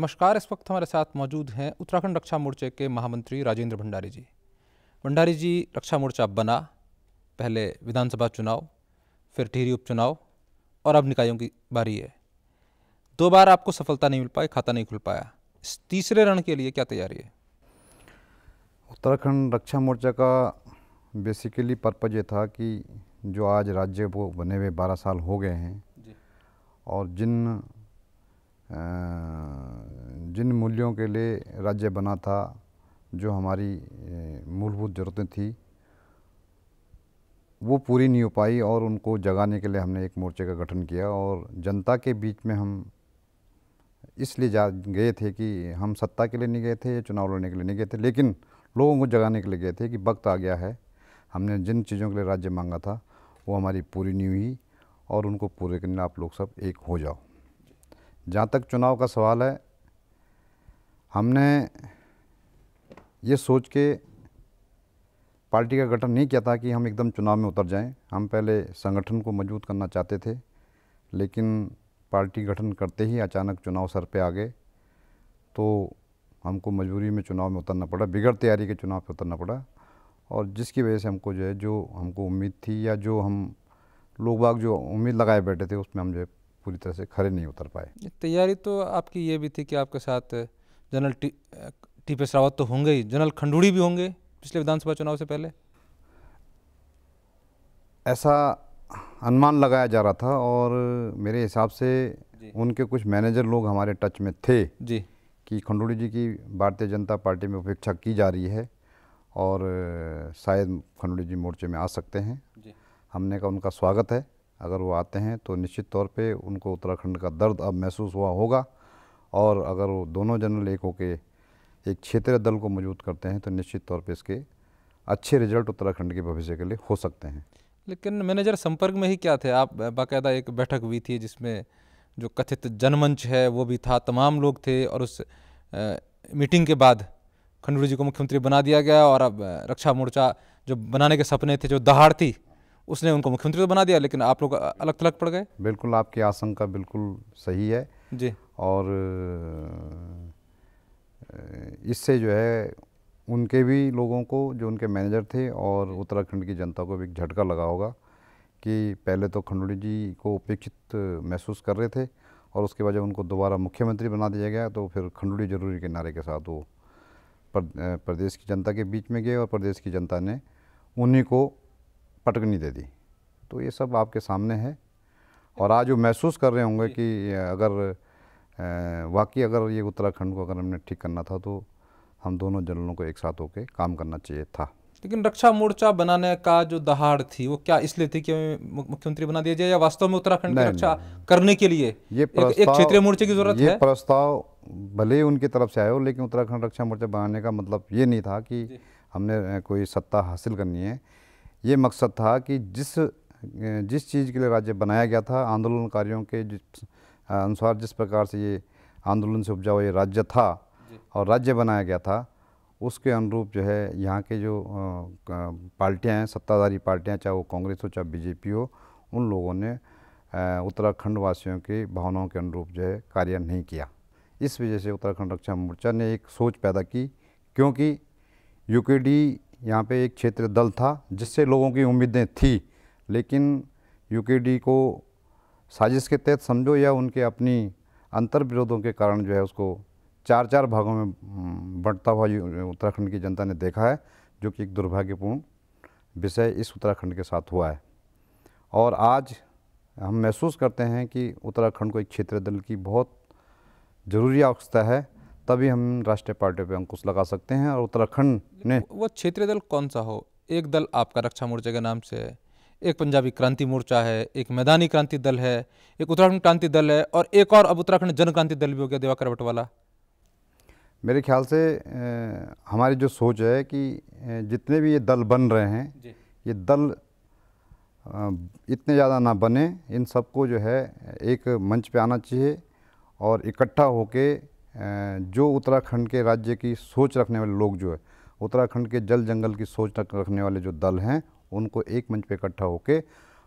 नमस्कार। इस वक्त हमारे साथ मौजूद हैं उत्तराखंड रक्षा मोर्चे के महामंत्री राजेंद्र भंडारी जी। भंडारी जी, रक्षा मोर्चा बना, पहले विधानसभा चुनाव, फिर टिहरी उपचुनाव और अब निकायों की बारी है। 2 बार आपको सफलता नहीं मिल पाई, खाता नहीं खुल पाया। इस तीसरे रण के लिए क्या तैयारी है? उत्तराखंड रक्षा मोर्चा का बेसिकली पर्पज़ ये था कि जो आज राज्य वो बने हुए 12 साल हो गए हैं जी। और जिन मूल्यों के लिए राज्य बना था, जो हमारी मूलभूत ज़रूरतें थी, वो पूरी नहीं हो पाई और उनको जगाने के लिए हमने एक मोर्चे का गठन किया। और जनता के बीच में हम इसलिए गए थे कि हम सत्ता के लिए नहीं गए थे, चुनाव लड़ने के लिए नहीं गए थे, लेकिन लोगों को जगाने के लिए गए थे कि वक्त आ गया है। हमने जिन चीज़ों के लिए राज्य मांगा था वो हमारी पूरी नहीं हुई और उनको पूरे करने आप लोग सब एक हो जाओ। जहाँ तक चुनाव का सवाल है, हमने ये सोच के पार्टी का गठन नहीं किया था कि हम एकदम चुनाव में उतर जाएं। हम पहले संगठन को मजबूत करना चाहते थे, लेकिन पार्टी गठन करते ही अचानक चुनाव सर पे आ गए, तो हमको मजबूरी में चुनाव में उतरना पड़ा, बिगड़ तैयारी के चुनाव पे उतरना पड़ा। और जिसकी वजह से हमको जो है, जो हमको उम्मीद थी या जो हम लोग बाग जो उम्मीद लगाए बैठे थे, उसमें हम जो है पूरी तरह से खरे नहीं उतर पाए। तैयारी तो आपकी ये भी थी कि आपके साथ जनरल टी.पी.एस. रावत तो होंगे ही, जनरल खंडूड़ी भी होंगे पिछले विधानसभा चुनाव से पहले। ऐसा अनुमान लगाया जा रहा था और मेरे हिसाब से उनके कुछ मैनेजर लोग हमारे टच में थे जी कि खंडूड़ी जी की भारतीय जनता पार्टी में उपेक्षा की जा रही है और शायद खंडूड़ी जी मोर्चे में आ सकते हैं जी। हमने कहा उनका स्वागत है, अगर वो आते हैं तो निश्चित तौर पे उनको उत्तराखंड का दर्द अब महसूस हुआ होगा और अगर वो दोनों जनरल एक होके एक क्षेत्रीय दल को मजबूत करते हैं तो निश्चित तौर पे इसके अच्छे रिजल्ट उत्तराखंड के भविष्य के लिए हो सकते हैं। लेकिन मैनेजर संपर्क में ही क्या थे आप? बाकायदा एक बैठक हुई थी जिसमें जो कथित जनमंच है वो भी था, तमाम लोग थे और उस मीटिंग के बाद खंडूड़ी जी को मुख्यमंत्री बना दिया गया और अब रक्षा मोर्चा जो बनाने के सपने थे, जो दहाड़ थी, उसने उनको मुख्यमंत्री तो बना दिया, लेकिन आप लोग अलग थलग पड़ गए। बिल्कुल, आपकी आशंका बिल्कुल सही है जी। और इससे जो है उनके भी लोगों को, जो उनके मैनेजर थे, और उत्तराखंड की जनता को भी एक झटका लगा होगा कि पहले तो खंडूड़ी जी को उपेक्षित महसूस कर रहे थे और उसके बाद जब उनको दोबारा मुख्यमंत्री बना दिया गया तो फिर खंडूड़ी जरूरी के नारे के साथ वो प्रदेश की जनता के बीच में गए और प्रदेश की जनता ने उन्हीं को पटकनी दे दी। तो ये सब आपके सामने है और आज वो महसूस कर रहे होंगे कि अगर वाकई अगर ये उत्तराखंड को अगर हमने ठीक करना था तो हम दोनों जनरलों को एक साथ होकर काम करना चाहिए था। लेकिन रक्षा मोर्चा बनाने का जो दहाड़ थी वो क्या इसलिए थी कि मुख्यमंत्री बना दिया जाए, या वास्तव में उत्तराखंड की रक्षा करने के लिए एक क्षेत्रीय मोर्चे की जरूरत है? ये प्रस्ताव भले ही उनकी तरफ से आया हो, लेकिन उत्तराखंड रक्षा मोर्चा बनाने का मतलब ये नहीं था कि हमने कोई सत्ता हासिल करनी है। ये मकसद था कि जिस चीज़ के लिए राज्य बनाया गया था, आंदोलनकारियों के अनुसार जिस प्रकार से ये आंदोलन से उपजा हुआ ये राज्य था और राज्य बनाया गया था, उसके अनुरूप जो है यहाँ के जो पार्टियाँ हैं, सत्ताधारी पार्टियाँ, चाहे वो कांग्रेस हो चाहे बीजेपी हो, उन लोगों ने उत्तराखंड वासियों की भावनाओं के अनुरूप जो है कार्य नहीं किया। इस वजह से उत्तराखंड रक्षा मोर्चा ने एक सोच पैदा की, क्योंकि यूकेडी यहाँ पे एक क्षेत्रीय दल था जिससे लोगों की उम्मीदें थी, लेकिन यूकेडी को साजिश के तहत समझो या उनके अपनी अंतर विरोधों के कारण जो है उसको 4 भागों में बंटता हुआ उत्तराखंड की जनता ने देखा है, जो कि एक दुर्भाग्यपूर्ण विषय इस उत्तराखंड के साथ हुआ है। और आज हम महसूस करते हैं कि उत्तराखंड को एक क्षेत्रीय दल की बहुत ज़रूरी आवश्यकता है, तभी हम राष्ट्रीय पार्टी पर अंकुश लगा सकते हैं। और उत्तराखंड ने वो क्षेत्रीय दल कौन सा हो? एक दल आपका रक्षा मोर्चे के नाम से है, एक पंजाबी क्रांति मोर्चा है, एक मैदानी क्रांति दल है, एक उत्तराखंड क्रांति दल है और एक और अब उत्तराखंड जन क्रांति दल भी हो गया, दिवाकर बटवाला। मेरे ख्याल से हमारी जो सोच है कि जितने भी ये दल बन रहे हैं, ये दल इतने ज़्यादा ना बने, इन सबको जो है एक मंच पे आना चाहिए और इकट्ठा होके जो उत्तराखंड के राज्य की सोच रखने वाले लोग, जो है उत्तराखंड के जल जंगल की सोच रखने वाले जो दल हैं, उनको एक मंच पे इकट्ठा होके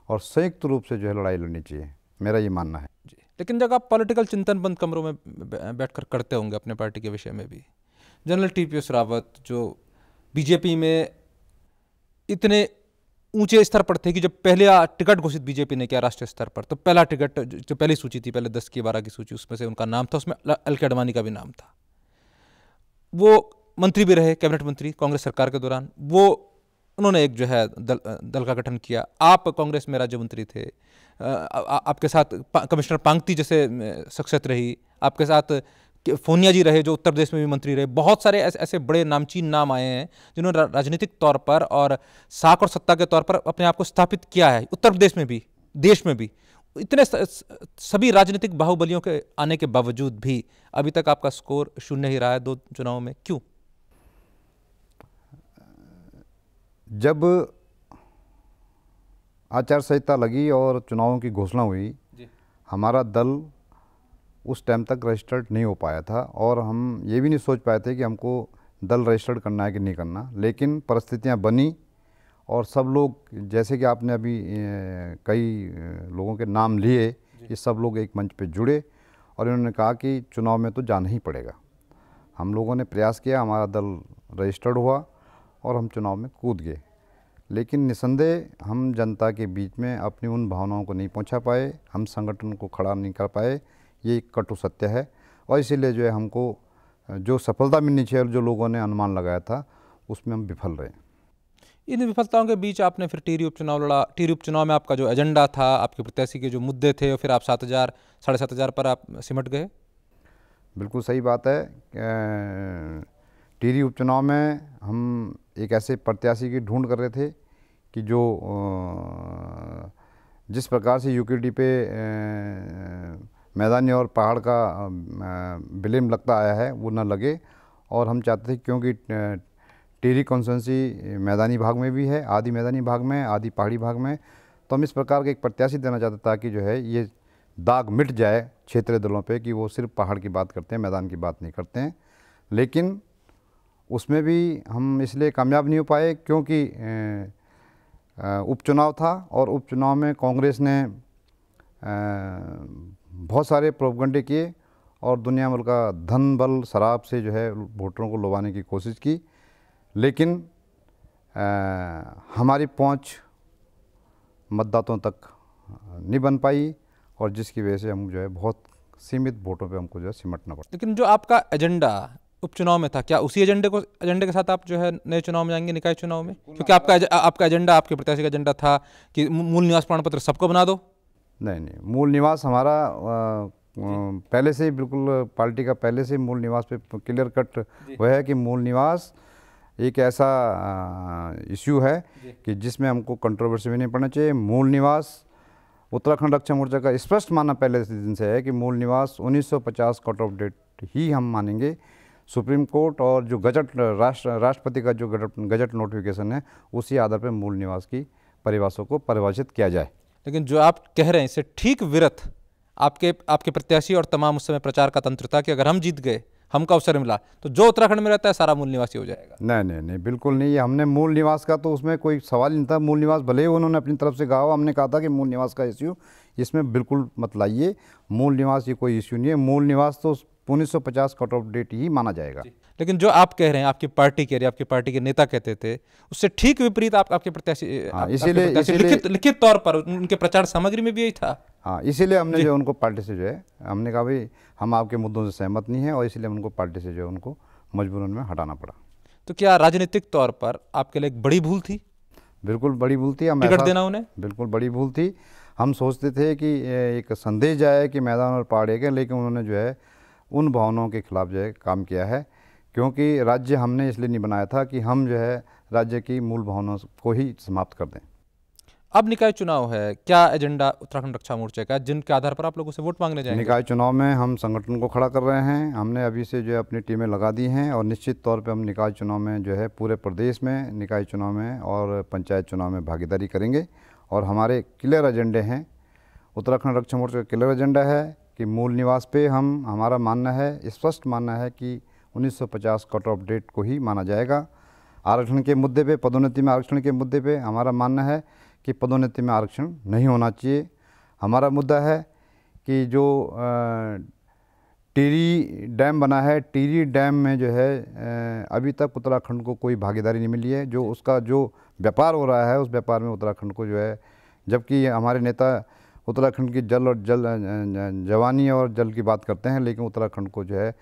और संयुक्त रूप से जो है लड़ाई लड़नी चाहिए, मेरा ये मानना है। लेकिन जब आप पॉलिटिकल चिंतन बंद कमरों में बैठकर करते होंगे अपने पार्टी के विषय में भी, जनरल टीपीएस रावत जो बीजेपी में इतने ऊंचे स्तर पर थे कि जब पहले टिकट घोषित बीजेपी ने किया राष्ट्रीय स्तर पर, तो पहला टिकट जो पहली सूची थी, पहले 10 की 12 की सूची, उसमें से उनका नाम था, उसमें एल.के. आडवाणी का भी नाम था। वो मंत्री भी रहे, कैबिनेट मंत्री कांग्रेस सरकार के दौरान। वो उन्होंने एक जो है दल का गठन किया। आप कांग्रेस में राज्य मंत्री थे, आपके साथ कमिश्नर पांगती जैसे शख्सियत रही, आपके साथ फोनिया जी रहे जो उत्तर प्रदेश में भी मंत्री रहे। बहुत सारे ऐसे बड़े नामचीन नाम आए हैं जिन्होंने राजनीतिक तौर पर और साख और सत्ता के तौर पर अपने आप को स्थापित किया है, उत्तर प्रदेश में भी, देश में भी। इतने सभी राजनीतिक बाहुबलियों के आने के बावजूद भी अभी तक आपका स्कोर 0 ही रहा है 2 चुनावों में, क्यों? जब आचार संहिता लगी और चुनावों की घोषणा हुई, हमारा दल उस टाइम तक रजिस्टर्ड नहीं हो पाया था और हम ये भी नहीं सोच पाए थे कि हमको दल रजिस्टर्ड करना है कि नहीं करना। लेकिन परिस्थितियां बनी और सब लोग, जैसे कि आपने अभी कई लोगों के नाम लिए, ये सब लोग एक मंच पे जुड़े और इन्होंने कहा कि चुनाव में तो जाना ही पड़ेगा। हम लोगों ने प्रयास किया, हमारा दल रजिस्टर्ड हुआ और हम चुनाव में कूद गए। लेकिन निसंदेह हम जनता के बीच में अपनी उन भावनाओं को नहीं पहुंचा पाए, हम संगठन को खड़ा नहीं कर पाए, ये एक कटु सत्य है। और इसीलिए जो है हमको जो सफलता मिलनी चाहिए और जो लोगों ने अनुमान लगाया था, उसमें हम विफल रहे। इन विफलताओं के बीच आपने फिर टिहरी उपचुनाव लड़ा। टिहरी उपचुनाव में आपका जो एजेंडा था, आपके प्रत्याशी के जो मुद्दे थे, और फिर आप 7,000 7,500 पर आप सिमट गए। बिल्कुल सही बात है। टिहरी उपचुनाव में हम एक ऐसे प्रत्याशी की ढूंढ कर रहे थे कि जो जिस प्रकार से यूकेडी पे मैदानी और पहाड़ का विलेम लगता आया है, वो न लगे। और हम चाहते थे, क्योंकि टिहरी कॉन्स्टिट्यूंसी मैदानी भाग में भी है, आधी मैदानी भाग में, आधी पहाड़ी भाग में, तो हम इस प्रकार का एक प्रत्याशी देना चाहते ताकि जो है ये दाग मिट जाए क्षेत्रीय दलों पे कि वो सिर्फ पहाड़ की बात करते हैं, मैदान की बात नहीं करते हैं। लेकिन उसमें भी हम इसलिए कामयाब नहीं हो पाए क्योंकि उपचुनाव था और उपचुनाव में कांग्रेस ने बहुत सारे प्रोपगंडे किए और दुनिया भर का धन बल शराब से जो है वोटरों को लुभाने की कोशिश की। लेकिन हमारी पहुंच मतदाताओं तक नहीं बन पाई और जिसकी वजह से हम जो है बहुत सीमित वोटों पे हमको जो है सिमटना पड़ा। लेकिन जो आपका एजेंडा उपचुनाव में था, क्या उसी एजेंडे के साथ आप जो है नए चुनाव में जाएंगे, निकाय चुनाव में? क्योंकि आपका एजेंडा, आपके प्रत्याशी का एजेंडा था कि मूल निवास प्रमाण पत्र सबको बना दो। नहीं, मूल निवास हमारा पहले से ही बिल्कुल पार्टी का पहले से मूल निवास पे क्लियर कट हुआ है कि मूल निवास एक ऐसा इश्यू है कि जिसमें हमको कंट्रोवर्सी भी नहीं पड़ना चाहिए। मूल निवास उत्तराखंड रक्षा मोर्चा का स्पष्ट मानना पहले से दिन से है कि मूल निवास 1950 कट ऑफ डेट ही हम मानेंगे। सुप्रीम कोर्ट और जो गजट राष्ट्रपति का जो गजट नोटिफिकेशन है, उसी आधार पर मूल निवास की परिभाषा को परिभाषित किया जाए। लेकिन जो आप कह रहे हैं इससे ठीक विरत आपके प्रत्याशी और तमाम उस समय प्रचार का तंत्र था कि अगर हम जीत गए, हमको अवसर मिला, तो जो उत्तराखंड में रहता है सारा मूल निवासी हो जाएगा। नहीं, बिल्कुल नहीं। हमने मूल निवास का तो उसमें कोई सवाल नहीं था। मूल निवास भले ही उन्होंने अपनी तरफ से कहा, हमने कहा था कि मूल निवास का इश्यू इसमें बिल्कुल मत लाइए। मूल निवास ये कोई इश्यू नहीं है। मूल निवास तो 1950 कट ऑफ डेट ही माना जाएगा। लेकिन जो आप कह रहे हैं, आपकी पार्टी कह रही है, आपकी पार्टी के नेता कहते थे, उससे ठीक विपरीत आपके प्रत्याशी, इसीलिए लिखित तौर पर उनके प्रचार सामग्री में भी यही था। हाँ, इसीलिए हमने जो उनको पार्टी से जो है, हमने कहा भाई हम आपके मुद्दों से सहमत नहीं है और इसीलिए उनको पार्टी से जो है उनको मजबूरन में हटाना पड़ा। तो क्या राजनीतिक तौर पर आपके लिए एक बड़ी भूल थी? बिल्कुल बड़ी भूल थी। टिकट देना उन्हें बिल्कुल बड़ी भूल थी। हम सोचते थे कि एक संदेश जाए कि मैदान और पहाड़ एक है, लेकिन उन्होंने जो है उन भावनाओं के खिलाफ जो है काम किया है। क्योंकि राज्य हमने इसलिए नहीं बनाया था कि हम जो है राज्य की मूल भावनाओं को ही समाप्त कर दें। अब निकाय चुनाव है, क्या एजेंडा उत्तराखंड रक्षा मोर्चे का, जिनके आधार पर आप लोगों से वोट मांगने जाएंगे? निकाय चुनाव में हम संगठन को खड़ा कर रहे हैं। हमने अभी से जो है अपनी टीमें लगा दी हैं और निश्चित तौर पे हम निकाय चुनाव में जो है पूरे प्रदेश में निकाय चुनाव में और पंचायत चुनाव में भागीदारी करेंगे। और हमारे क्लियर एजेंडे हैं, उत्तराखंड रक्षा मोर्चा का क्लियर एजेंडा है कि मूल निवास पे हमारा मानना है, स्पष्ट मानना है कि 1950 कट ऑफ डेट को ही माना जाएगा। आरक्षण के मुद्दे पे, पदोन्नति में आरक्षण के मुद्दे पे हमारा मानना है कि पदोन्नति में आरक्षण नहीं होना चाहिए। हमारा मुद्दा है कि जो टिहरी डैम बना है, टिहरी डैम में जो है अभी तक उत्तराखंड को कोई भागीदारी नहीं मिली है। जो उसका जो व्यापार हो रहा है उस व्यापार में उत्तराखंड को जो है, जबकि हमारे नेता उत्तराखंड की जल और जवानी और जल की बात करते हैं, लेकिन उत्तराखंड को जो है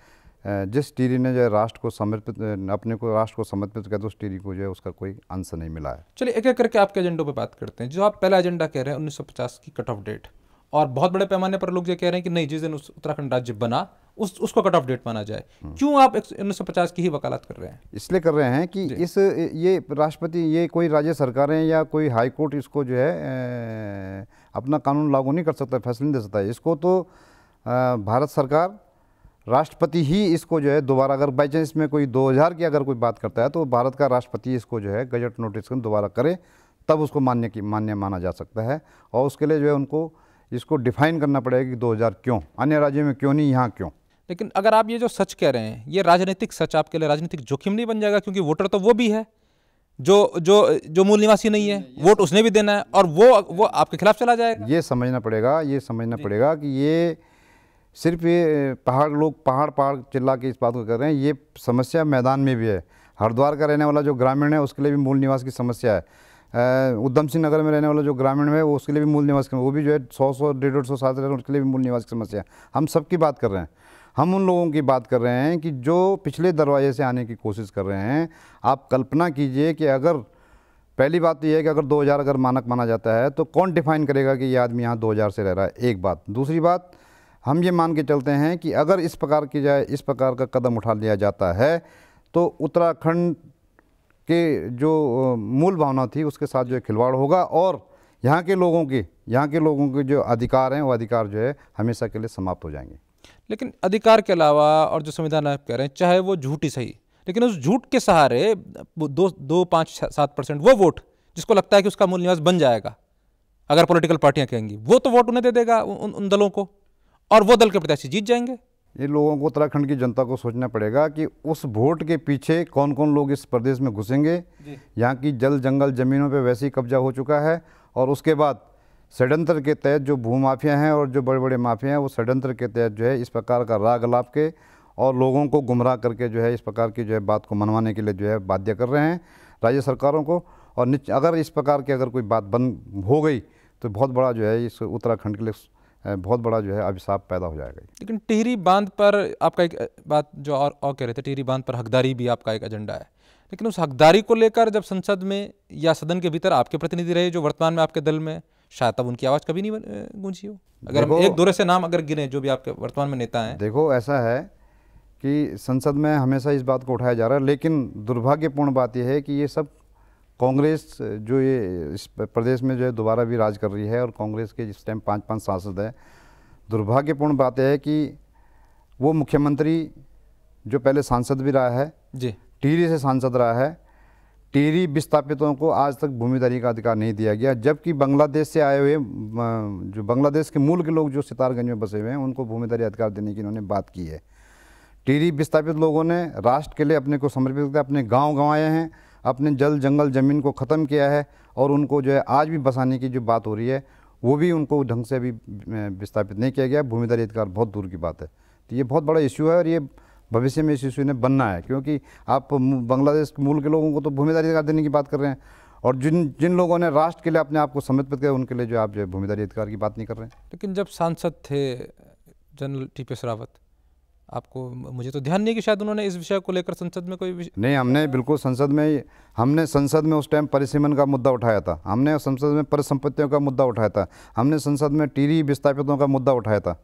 जिस टिहरी ने जो है राष्ट्र को समर्पित, अपने को राष्ट्र को समर्पित किया, तो उस टिहरी को जो है उसका कोई अंश नहीं मिला है। चलिए एक एक करके आपके एजेंडों पे बात करते हैं। जो आप पहला एजेंडा कह रहे हैं 1950 की कट ऑफ डेट, और बहुत बड़े पैमाने पर लोग ये कह रहे हैं कि नहीं, जिस दिन उत्तराखंड राज्य बना उसको कट ऑफ डेट माना जाए। क्यों आप 1950 की ही वकालत कर रहे हैं? इसलिए कर रहे हैं कि ये राष्ट्रपति, ये कोई राज्य सरकारें या कोई हाई कोर्ट इसको जो है अपना कानून लागू नहीं कर सकता, फैसला नहीं दे सकता है। इसको तो भारत सरकार, राष्ट्रपति ही इसको जो है दोबारा, अगर बाई चांस में कोई 2000 की अगर कोई बात करता है तो भारत का राष्ट्रपति इसको जो है गजट नोटिफिकेशन दोबारा करे, तब उसको मान्य माना जा सकता है। और उसके लिए जो है उनको इसको डिफाइन करना पड़ेगा कि 2000 क्यों, अन्य राज्यों में क्यों नहीं, यहाँ क्यों। लेकिन अगर आप ये जो सच कह रहे हैं, ये राजनीतिक सच आपके लिए राजनीतिक जोखिम नहीं बन जाएगा? क्योंकि वोटर तो वो भी है जो मूल निवासी नहीं है, वोट उसने भी देना है, और वो आपके खिलाफ चला जाएगा। ये समझना पड़ेगा कि ये सिर्फ ये पहाड़ चिल्ला के इस बात को कर रहे हैं, ये समस्या मैदान में भी है। हरिद्वार का रहने वाला जो ग्रामीण है उसके लिए भी मूल निवास की समस्या है। उधम सिंह नगर में रहने वाला जो ग्रामीण है वो उसके लिए भी मूल निवास की, वो भी जो है 100-150 साल से रह रहे हैं, उसके लिए भी मूल निवास की समस्या है। हम सबकी बात कर रहे हैं, हम उन लोगों की बात कर रहे हैं कि जो पिछले दरवाजे से आने की कोशिश कर रहे हैं। आप कल्पना कीजिए कि अगर, पहली बात तो ये है कि अगर 2000 अगर मानक माना जाता है तो कौन डिफाइन करेगा कि ये आदमी यहाँ 2000 से रह रहा है, एक बात। दूसरी बात, हम ये मान के चलते हैं कि अगर इस प्रकार का कदम उठा लिया जाता है तो उत्तराखंड के जो मूल भावना थी उसके साथ जो खिलवाड़ होगा, और यहाँ के लोगों के जो अधिकार हैं वो अधिकार जो है हमेशा के लिए समाप्त हो जाएंगे। लेकिन अधिकार के अलावा, और जो संविधान आप कह रहे हैं, चाहे वो झूठ ही सही, लेकिन उस झूठ के सहारे 2-5-7% वो वोट जिसको लगता है कि उसका मूल निवास बन जाएगा, अगर पॉलिटिकल पार्टियां कहेंगी, वो तो वोट उन्हें दे देगा, उन दलों को, और वो दल के प्रत्याशी जीत जाएंगे। ये लोगों को, उत्तराखंड की जनता को सोचना पड़ेगा कि उस वोट के पीछे कौन कौन लोग इस प्रदेश में घुसेंगे। यहाँ की जल जंगल ज़मीनों पे वैसे ही कब्जा हो चुका है, और उसके बाद षड्यंत्र के तहत जो भूमाफिया हैं और जो बड़े बड़े माफिया हैं वो षड्यंत्र के तहत जो है इस प्रकार का राग अलाप के और लोगों को गुमराह करके जो है इस प्रकार की जो है बात को मनवाने के लिए जो है बाध्य कर रहे हैं राज्य सरकारों को। और अगर इस प्रकार की अगर कोई बात बंद हो गई तो बहुत बड़ा जो है इस उत्तराखंड के लिए बहुत बड़ा जो है अभिशाप पैदा हो जाएगा। लेकिन टिहरी बांध पर आपका एक बात जो और कह रहे थे, टिहरी बांध पर हकदारी भी आपका एक एजेंडा है, लेकिन उस हकदारी को लेकर जब संसद में या सदन के भीतर आपके प्रतिनिधि रहे जो वर्तमान में आपके दल में, शायद तब उनकी आवाज़ कभी नहीं गूंजी हो। अगर हम एक दौरे से नाम अगर गिने जो भी आपके वर्तमान में नेता हैं। देखो, ऐसा है कि संसद में हमेशा इस बात को उठाया जा रहा है, लेकिन दुर्भाग्यपूर्ण बात यह है कि ये सब कांग्रेस जो ये इस प्रदेश में जो है दोबारा भी राज कर रही है, और कांग्रेस के इस टाइम 5-5 सांसद हैं। दुर्भाग्यपूर्ण बात यह है कि वो मुख्यमंत्री जो पहले सांसद भी रहा है जी, टिहरी से सांसद रहा है, टिहरी विस्थापितों को आज तक भूमिदारी का अधिकार नहीं दिया गया, जबकि बांग्लादेश से आए हुए जो बांग्लादेश के मूल के लोग जो सितारगंज में बसे हुए हैं उनको भूमिदारी अधिकार देने की इन्होंने बात की है। टिहरी विस्थापित लोगों ने राष्ट्र के लिए अपने को समर्पित किया, अपने गांव गंवाए हैं, अपने जल जंगल ज़मीन को ख़त्म किया है, और उनको जो है आज भी बसाने की जो बात हो रही है वो भी उनको ढंग से अभी विस्थापित नहीं किया गया। भूमिदारी अधिकार बहुत दूर की बात है। तो ये बहुत बड़ा इश्यू है, और ये भविष्य में इस इश्यू ने बनना है, क्योंकि आप बांग्लादेश मूल के लोगों को तो भूमिदारी अधिकार देने की बात कर रहे हैं, और जिन लोगों ने राष्ट्र के लिए अपने आप को समर्पित किया उनके लिए जो आप जो भूमिदारी अधिकार की बात नहीं कर रहे हैं। लेकिन जब सांसद थे जनरल TPS रावत, आपको, मुझे तो ध्यान नहीं कि शायद उन्होंने इस विषय को लेकर संसद में कोई नहीं, हमने बिल्कुल संसद में उस टाइम परिसीमन का मुद्दा उठाया था, हमने संसद में परिसंपत्तियों का मुद्दा उठाया था, हमने संसद में टिहरी विस्थापितों का मुद्दा उठाया था,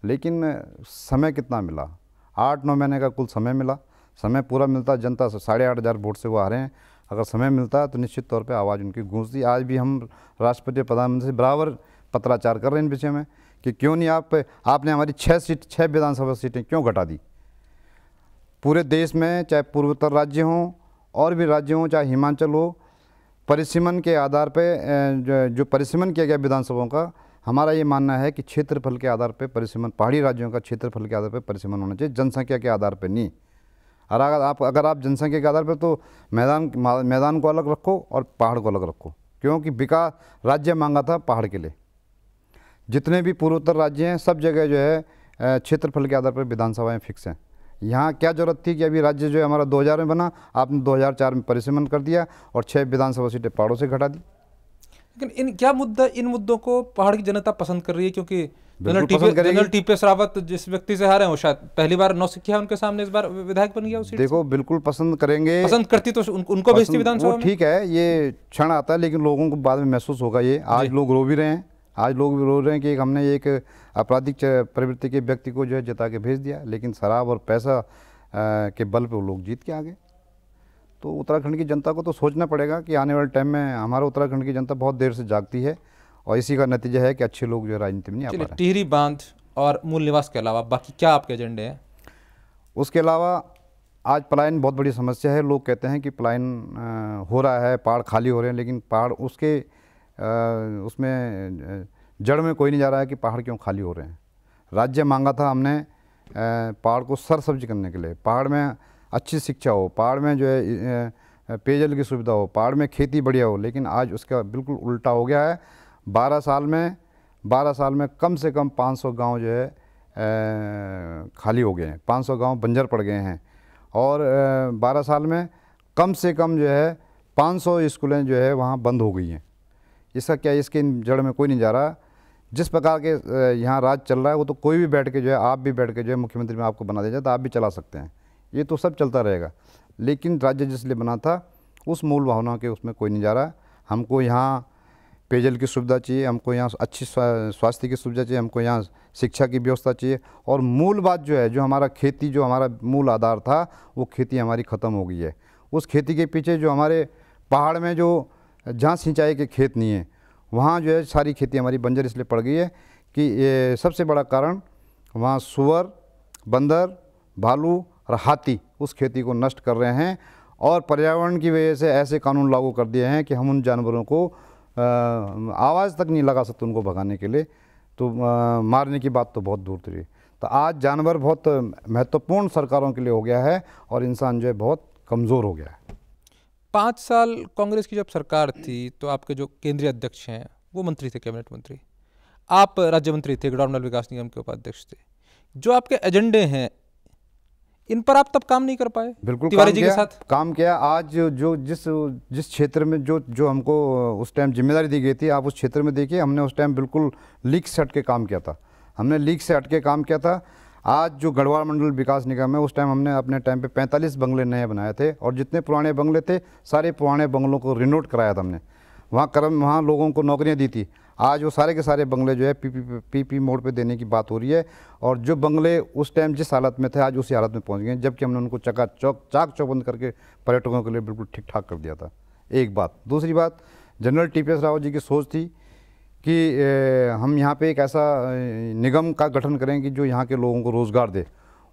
लेकिन समय कितना मिला? 8-9 महीने का कुल समय मिला। समय पूरा मिलता, जनता से 8,500 वोट से वो हारे हैं, अगर समय मिलता तो निश्चित तौर पे आवाज़ उनकी गूंजती। आज भी हम राष्ट्रपति प्रधानमंत्री से बराबर पत्राचार कर रहे हैं इन विषय में कि क्यों नहीं आपने हमारी 6 विधानसभा सीटें क्यों घटा दी। पूरे देश में चाहे पूर्वोत्तर राज्य हों और भी राज्य हों, चाहे हिमाचल हो, परिसीमन के आधार पर जो परिसीमन किया गया विधानसभाओं का, हमारा ये मानना है कि क्षेत्रफल के आधार पर परिसीमन, पहाड़ी राज्यों का क्षेत्रफल के आधार पर परिसीमन होना चाहिए, जनसंख्या के आधार पर नहीं। और अगर आप जनसंख्या के आधार पर तो मैदान को अलग रखो और पहाड़ को अलग रखो, क्योंकि विकास राज्य मांगा था पहाड़ के लिए, जितने भी पूर्वोत्तर राज्य हैं सब जगह जो है क्षेत्रफल के आधार पर विधानसभाएं फिक्स हैं। यहाँ क्या जरूरत थी कि अभी राज्य जो है हमारा 2000 में बना, आपने 2004 में परिसीमन कर दिया और 6 विधानसभा सीटें पहाड़ों से घटा दी। लेकिन इन मुद्दों को पहाड़ की जनता पसंद कर रही है, क्योंकि जनरल टीपीएस रावत जिस व्यक्ति से हारे हैं वो शायद पहली बार नौसिखिया उनके सामने इस बार विधायक बन गया उस सीट देखो बिल्कुल पसंद करेंगे, पसंद करती तो उनको भेजती विधानसभा में। ठीक है, ये क्षण आता है, लेकिन लोगों को बाद में महसूस होगा। ये आज लोग रो भी रहे हैं, आज लोग भी रो रहे हैं कि हमने एक आपराधिक प्रवृत्ति के व्यक्ति को जो है जिता के भेज दिया, लेकिन शराब और पैसा के बल पे वो लोग जीत के आ गए। तो उत्तराखंड की जनता को तो सोचना पड़ेगा कि आने वाले टाइम में हमारा उत्तराखंड की जनता बहुत देर से जागती है और इसी का नतीजा है कि अच्छे लोग जो राजनीति में नहीं आ पा रहे। टिहरी बांध और मूल निवास के अलावा बाकी क्या आपके एजेंडे हैं? उसके अलावा आज पलायन बहुत बड़ी समस्या है। लोग कहते हैं कि पलायन हो रहा है, पहाड़ खाली हो रहे हैं, लेकिन पहाड़ उसके उसमें जड़ में कोई नहीं जा रहा है कि पहाड़ क्यों खाली हो रहे हैं। राज्य मांगा था हमने पहाड़ को सरसब्ज करने के लिए, पहाड़ में अच्छी शिक्षा हो, पहाड़ में जो है पेयजल की सुविधा हो, पहाड़ में खेती बढ़िया हो, लेकिन आज उसका बिल्कुल उल्टा हो गया है। 12 साल में कम से कम 500 गांव जो है खाली हो गए हैं, 500 गांव बंजर पड़ गए हैं और 12 साल में कम से कम जो है 500 स्कूलें जो है वहाँ बंद हो गई हैं। इसका क्या, इसके जड़ में कोई नहीं जा रहा। जिस प्रकार के यहाँ राज चल रहा है वो तो कोई भी बैठ के जो है, आप भी बैठ के जो है मुख्यमंत्री में आपको बना दिया जाए तो आप भी चला सकते हैं, ये तो सब चलता रहेगा। लेकिन राज्य जिस लिए बना था उस मूल भावना के उसमें कोई नहीं जा रहा। हमको यहाँ पेयजल की सुविधा चाहिए, हमको यहाँ अच्छी स्वास्थ्य की सुविधा चाहिए, हमको यहाँ शिक्षा की व्यवस्था चाहिए और मूल बात जो है, जो हमारा खेती, जो हमारा मूल आधार था, वो खेती हमारी ख़त्म हो गई है। उस खेती के पीछे जो हमारे पहाड़ में जो जहाँ सिंचाई के खेत नहीं है वहाँ जो है सारी खेती हमारी बंजर इसलिए पड़ गई है कि ये सबसे बड़ा कारण वहाँ सुअर, बंदर, भालू और हाथी उस खेती को नष्ट कर रहे हैं और पर्यावरण की वजह से ऐसे कानून लागू कर दिए हैं कि हम उन जानवरों को आवाज़ तक नहीं लगा सकते उनको भगाने के लिए, तो मारने की बात तो बहुत दूर रही। तो आज जानवर बहुत महत्वपूर्ण सरकारों के लिए हो गया है और इंसान जो है बहुत कमज़ोर हो गया है। 5 साल कांग्रेस की जब सरकार थी तो आपके जो केंद्रीय अध्यक्ष हैं वो मंत्री थे, कैबिनेट मंत्री, आप राज्य मंत्री थे, गढ़वाल विकास निगम के उपाध्यक्ष थे। जो आपके एजेंडे हैं इन पर आप तब काम नहीं कर पाए? बिल्कुल तिवारी जी के साथ काम किया। आज जो जिस क्षेत्र में जो हमको उस टाइम जिम्मेदारी दी गई थी, आप उस क्षेत्र में देखिए, हमने उस टाइम बिल्कुल लीक से हट के काम किया था। आज जो गढ़वाल मंडल विकास निगम है, उस टाइम हमने अपने टाइम पे 45 बंगले नए बनाए थे और जितने पुराने बंगले थे सारे पुराने बंगलों को रिनोवेट कराया था हमने। वहाँ लोगों को नौकरियाँ दी थी। आज वो सारे के सारे बंगले जो है पीपी मोड पे देने की बात हो रही है और जो बंगले उस टाइम जिस हालत में थे आज उसी हालत में पहुंच गए, जबकि हमने उनको चाक चौबंद करके पर्यटकों के लिए बिल्कुल ठीक ठाक कर दिया था। एक बात। दूसरी बात, जनरल टीपीएस रावत जी की सोच थी कि हम यहाँ पे एक ऐसा निगम का गठन करें कि जो यहाँ के लोगों को रोज़गार दे।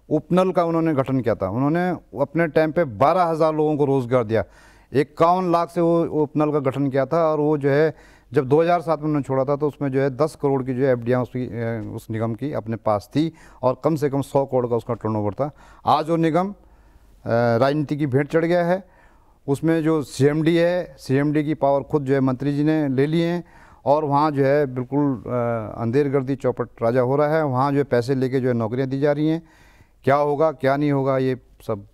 उपनल का उन्होंने गठन किया था, उन्होंने अपने टाइम पे 12,000 लोगों को रोज़गार दिया। 51 लाख से वो उपनल का गठन किया था और वो जो है जब 2007 में उन्होंने छोड़ा था तो उसमें जो है 10 करोड़ की जो है एफडीआई उस निगम की अपने पास थी और कम से कम 100 करोड़ का उसका टर्नओवर था। आज वो निगम राजनीति की भेंट चढ़ गया है। उसमें जो सीएमडी है, सीएमडी की पावर खुद जो है मंत्री जी ने ले ली हैं और वहाँ जो है बिल्कुल अंधेरगर्दी चौपट राजा हो रहा है। वहाँ जो है पैसे लेके जो है नौकरियाँ दी जा रही हैं। क्या होगा क्या नहीं होगा ये सब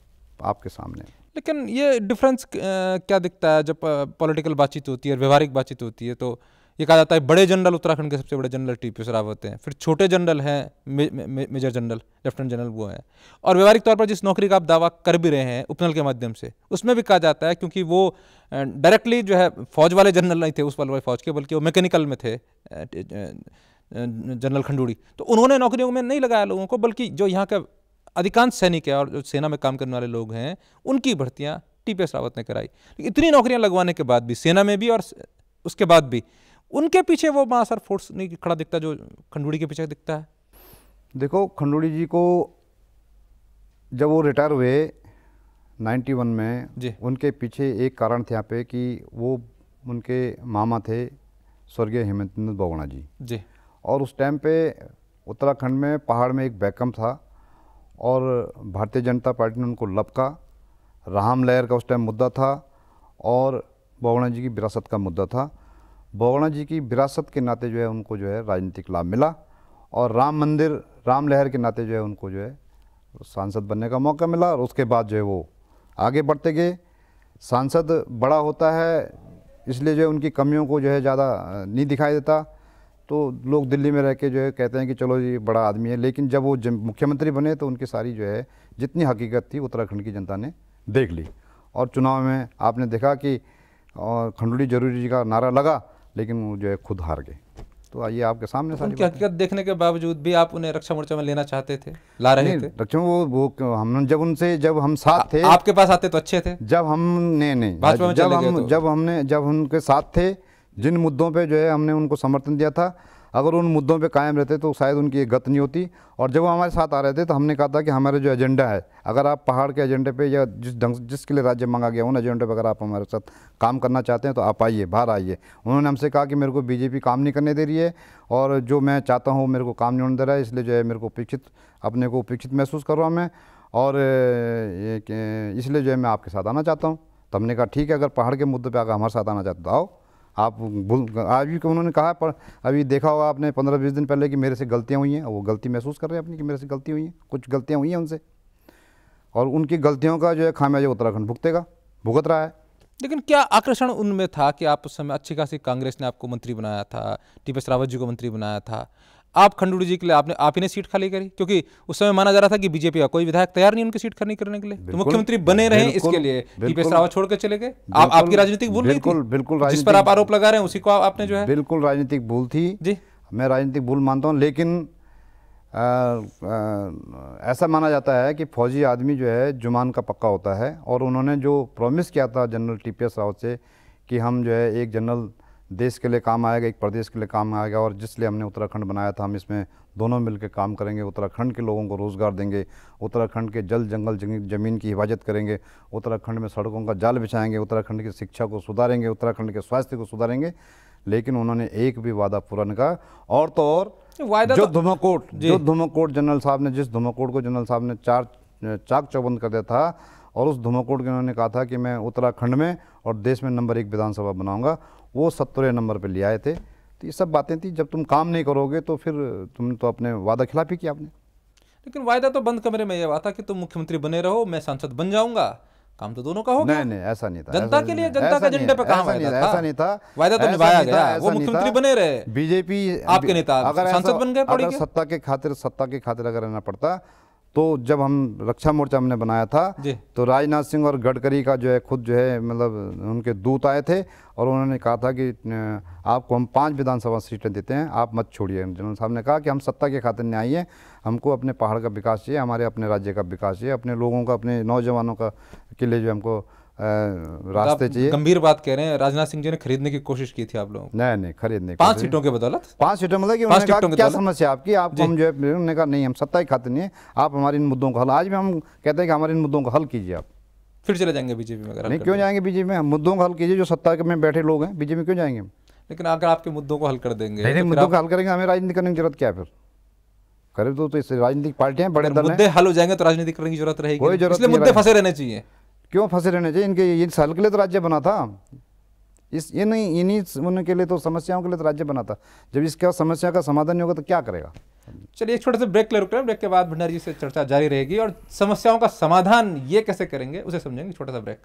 आपके सामने। लेकिन ये डिफरेंस क्या दिखता है जब पॉलिटिकल बातचीत होती है, व्यवहारिक बातचीत होती है, तो ये कहा जाता है बड़े जनरल उत्तराखंड के सबसे बड़े जनरल टीपीएस रावत हैं, फिर छोटे जनरल हैं मेजर जनरल, लेफ्टिनेंट जनरल वो हैं, और व्यवहारिक तौर पर जिस नौकरी का आप दावा कर भी रहे हैं उपनल के माध्यम से, उसमें भी कहा जाता है क्योंकि वो डायरेक्टली जो है फौज वाले जनरल नहीं थे उस वाले फौज के, बल्कि वो मैकेनिकल में थे जनरल खंडूड़ी, तो उन्होंने नौकरियों में नहीं लगाया लोगों को, बल्कि जो यहाँ का अधिकांश सैनिक है और जो सेना में काम करने वाले लोग हैं उनकी भर्तियां टीपीएस रावत ने कराई। इतनी नौकरियां लगवाने के बाद भी, सेना में भी और उसके बाद भी, उनके पीछे वो महासर फोर्स नहीं खड़ा दिखता जो खंडूड़ी के पीछे दिखता है। देखो, खंडूड़ी जी को जब वो रिटायर हुए 91 में जी, उनके पीछे एक कारण थे यहाँ पे कि वो उनके मामा थे स्वर्गीय हेमंत बहुगुणा जी, और उस टाइम पे उत्तराखंड में पहाड़ में एक बैकम था और भारतीय जनता पार्टी ने उनको लपका। राम लहर का उस टाइम मुद्दा था और बहुगुणा जी की विरासत का मुद्दा था। बोगना जी की विरासत के नाते जो है उनको जो है राजनीतिक लाभ मिला, और राम मंदिर, राम लहर के नाते जो है उनको जो है सांसद बनने का मौका मिला, और उसके बाद जो है वो आगे बढ़ते गए। सांसद बड़ा होता है इसलिए जो है उनकी कमियों को जो है ज़्यादा नहीं दिखाई देता, तो लोग दिल्ली में रह के जो है कहते हैं कि चलो जी बड़ा आदमी है, लेकिन जब वो मुख्यमंत्री बने तो उनकी सारी जो है जितनी हकीकत थी उत्तराखंड की जनता ने देख ली। और चुनाव में आपने देखा कि खंडूड़ी जरूरी जी का नारा लगा, लेकिन वो जो है खुद हार गए। तो आइए आपके सामने सारी उनकी हकीकत देखने के बावजूद भी आप उन्हें रक्षा मोर्चा में लेना चाहते थे, ला रहे थे? रक्षा वो हम जब हम साथ थे, आपके पास आते तो अच्छे थे। जब हम नहीं भाजपा में चले गए तो? जब उनके साथ थे, जिन मुद्दों पे जो है हमने उनको समर्थन दिया था, अगर उन मुद्दों पे कायम रहते तो शायद उनकी ये गत नहीं होती। और जब वो हमारे साथ आ रहे थे तो हमने कहा था कि हमारा जो एजेंडा है, अगर आप पहाड़ के एजेंडे पे या जिसके लिए राज्य मांगा गया उन एजेंडे पे अगर आप हमारे साथ काम करना चाहते हैं तो आप आइए, बाहर आइए। उन्होंने हमसे कहा कि मेरे को बीजेपी काम नहीं करने दे रही है, और जो मैं चाहता हूँ मेरे को काम नहीं होने दे रहा है, इसलिए जो है मेरे को अपने को उपेक्षित महसूस कर रहा हूँ मैं, और इसलिए जो है मैं आपके साथ आना चाहता हूँ। तो हमने कहा ठीक है, अगर पहाड़ के मुद्दे पर अगर हमारे साथ आना चाहते तो आओ। आप आज भी उन्होंने कहा, पर अभी देखा होगा आपने 15-20 दिन पहले कि मेरे से गलतियां हुई हैं, वो गलती महसूस कर रहे हैं अपनी कि मेरे से गलती हुई हैं, कुछ गलतियां हुई हैं उनसे, और उनकी गलतियों का जो है खामियाजा उत्तराखंड भुगत रहा है। लेकिन क्या आकर्षण उनमें था कि आप उस समय अच्छी खासी कांग्रेस ने आपको मंत्री बनाया था, टीपीएस रावत जी को मंत्री बनाया था, आप खंडूड़ी जी के लिए आप ही ने सीट खाली करी? क्योंकि उस समय माना जा रहा था कि बीजेपी का कोई विधायक तैयार नहीं उनकी सीट खाली करने के लिए, तो मुख्यमंत्री बने रहे इसके लिए टीपीएस रावत छोड़ के चले गए। आपकी राजनीतिक भूल नहीं थी? बिल्कुल जिस पर आप आरोप लगा रहे हैं उसी को आपने जो है। बिल्कुल राजनीतिक भूल थी जी, मैं राजनीतिक भूल मानता हूँ। लेकिन ऐसा माना जाता है कि फौजी आदमी जो है जुबान का पक्का होता है, और उन्होंने जो प्रॉमिस किया था जनरल टीपीएस रावत से कि हम जो है एक जनरल देश के लिए काम आएगा, एक प्रदेश के लिए काम आएगा, और जिसलिए हमने उत्तराखंड बनाया था हम इसमें दोनों मिलकर काम करेंगे, उत्तराखंड के लोगों को रोज़गार देंगे, उत्तराखंड के जल जंगल ज़मीन की हिफाजत करेंगे, उत्तराखंड में सड़कों का जाल बिछाएंगे, उत्तराखंड की शिक्षा को सुधारेंगे, उत्तराखंड के स्वास्थ्य को सुधारेंगे। लेकिन उन्होंने एक भी वादा पूरा नहीं करा। और तो और जो धुमाकोट जनरल साहब ने, जिस धुमाकोट को जनरल साहब ने चाक चौबंद कर दिया था, और उस धुमाकोट के उन्होंने कहा था कि मैं उत्तराखंड में और देश में नंबर 1 विधानसभा बनाऊंगा, वो 70वें नंबर पर ले आए थे। तो ये सब बातें थी, जब तुम काम नहीं करोगे तो फिर तुम तो अपने वादा खिलाफी किया आपने। लेकिन वायदा तो बंद कमरे में ये हुआ था कि तुम मुख्यमंत्री बने रहो, मैं सांसद बन जाऊंगा, काम तो दोनों का हो गया। नहीं ऐसा नहीं था। जनता के लिए, जनता के एजेंडे पे काम वायदा था? ऐसा नहीं था, वायदा तो निभाया गया, वो मुख्यमंत्री बने रहे, बीजेपी आपके नेता सांसद बन गए। अगर सत्ता के खातिर अगर रहना पड़ता, तो जब हम रक्षा मोर्चा हमने बनाया था तो राजनाथ सिंह और गडकरी का जो है खुद जो है मतलब उनके दूत आए थे, और उन्होंने कहा था कि आपको हम 5 विधानसभा सीटें देते हैं, आप मत छोड़िए। जनरल साहब ने कहा कि हम सत्ता के खातिर नहीं आई है, हमको अपने पहाड़ का विकास चाहिए, हमारे अपने राज्य का विकास चाहिए, अपने लोगों का, अपने नौजवानों का के लिए जो हमको रास्ते चाहिए। गंभीर बात कह रहे हैं, राजनाथ सिंह जी ने खरीदने की कोशिश की थी आप लोगों को? नहीं खरीदने, 5 सीटों के बदौलत। 5 सीटों मतलब कि उन्होंने कहा क्या समस्या आपकी, आपको हम जो है, उन्होंने कहा नहीं हम सत्ता ही खातिर नहीं है, आप हमारे इन मुद्दों का हल, आज भी हम कहते हैं कि हमारे इन मुद्दों का हल कीजिए। आप फिर चले जाएंगे बीजेपी में? नहीं, क्यों जाएंगे बीजेपी में? मुद्दों का हल कीजिए, जो सत्ता में बैठे लोग हैं, बीजेपी में क्यों जाएंगे? लेकिन अगर आपके मुद्दों को हल कर देंगे, नहीं मुद्दों का हल करेंगे, हमें राजनीति करने की जरूरत क्या है? फिर करे तो इस राजनीतिक पार्टियां बड़े दल हैं, मुद्दे हल हो जाएंगे तो राजनीति करने की जरूरत रहेगी, कोई जरूरत इसलिए नहीं। मुद्दे फंसे रहने चाहिए। क्यों फंसे रहने चाहिए? इनके इस हल के लिए तो राज्य बना था, ये नहीं इन्हीं उनके लिए तो समस्याओं के लिए तो राज्य बना था। जब इसका समस्या का समाधान नहीं होगा तो क्या करेगा? चलिए एक छोटे से ब्रेक ले रुक रहे हैं, ब्रेक के बाद भंडारी जी से चर्चा जारी रहेगी, और समस्याओं का समाधान ये कैसे करेंगे उसे समझेंगे। छोटा सा ब्रेक।